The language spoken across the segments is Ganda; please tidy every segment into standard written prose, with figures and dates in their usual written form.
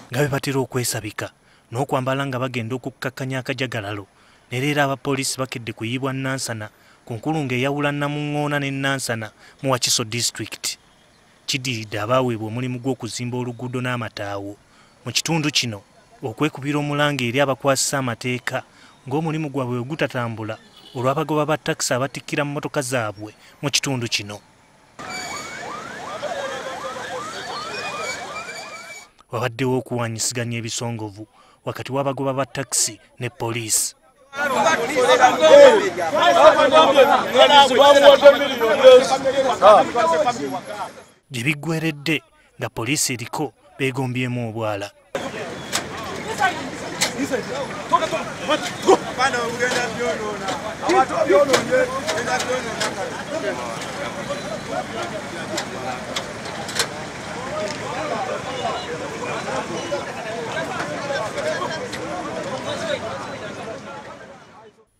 nga bwe batera okwesabika n'okwambala nga bagenda okukkakanya akajagalalo ne leero abapoliisi bakedde kuyibwa Nansana ku nkulungo eyawula Namuŋŋoona ne Nansana mu Wakiso District. Kiddiridde abaaweebwa omulimu gw'okuzimba oluguudo n'amataawo mu kitundu kino okwekubira omulanga eri abakwasisa amateeka ng'omulimu gwabwe bwe gutatambula olw'abagoba ba takisi abatikkira mu mmotoka zaabwe mu kitundu kino. Wabaddewo okuwanyisiganya ebisongovu wakati w'abagoba ba takisi ne poliisi. Gye biggweeredde nga poliisi eriko beegombyemu obwala.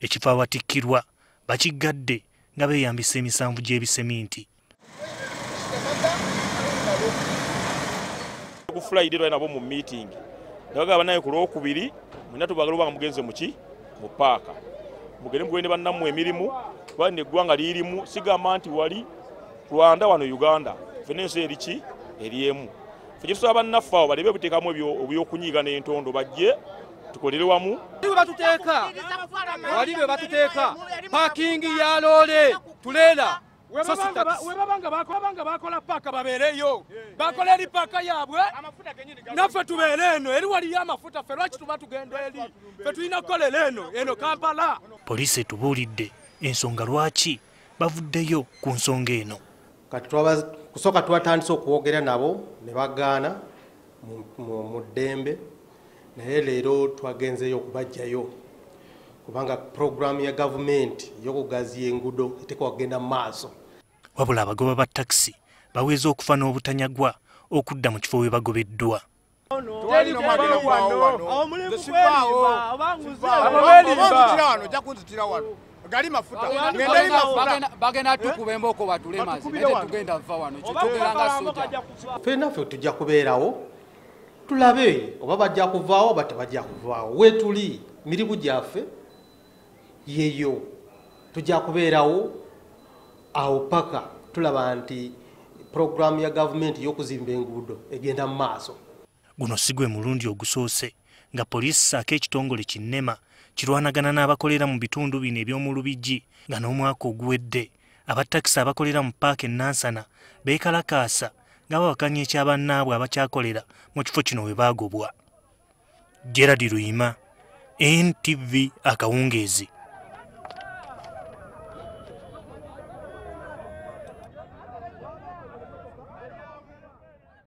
Ekifo awatikkirwa bakiggadde nga beeyambisa emisanvu gy'ebiseminti. Ku Friday lwa nabo mu meeting ndabagaba naye ku Lwokubiri mwina tubagala obanga mugenze muki mu paaka mugende mugende bannamu emirimu bane eggwanga lirimu sigamba nti wali Rwanda wano Uganda fenensi eriki eriemu fujisaba bannaffe awo balebe buteekamu ebyokunyiiga n'entondo bajje tukolere wamu batuteeka walibe batuteeka parking ya lole tulela webabanga bakola paka babeereyo bakola eri paka yabwe naffe tubeere eno eri waliyo amafuta ffe lwaki tuba tugenda eri ffe tulina kukolera eno Kampala. Poliisi etubuulidde ensonga lwaki bavuddeyo ku nsonga eno. Kati kusooka twatandise okuwogera nabo ne bagaana mu ddembe naye leero twagenzeyo okubajjayo kubanga programu ya gavumenti y'okugaziya enguudo eteekwa kugenda mu maaso. Wabula abagoba ba takisi baweza okufa n'obutanyagwa okudda mu kifo we bagobeddwa. Bagenda tukuba emboko batulemazi naye tetugenda vva wano kitugeranga soja. Ffenaffe tujja kubeerawo tulabe oba bajja kuvaawo oba tebajja kuvaawo. Weetuli mirimu gyaffe yeyo tujja kubeerawo awo paka tulaba nti programu ya gavumenti y'okuzimba enguudo egenda mu maaso. Guno si gwe mulundi ogusoose nga poliisi ssaako ekitongole kinnema kirwanagana n'abakolera mu bitundu bino eby'omu Lubigi nga n'omwaka oguwedde abatakisi abakolera mu paaka e Nansana beekalakaasa nga bawakanya ekyabannaabwe abakyakolera mu kifo kino we baagobwa. Gerard Luyima, NTV Akawungeezi.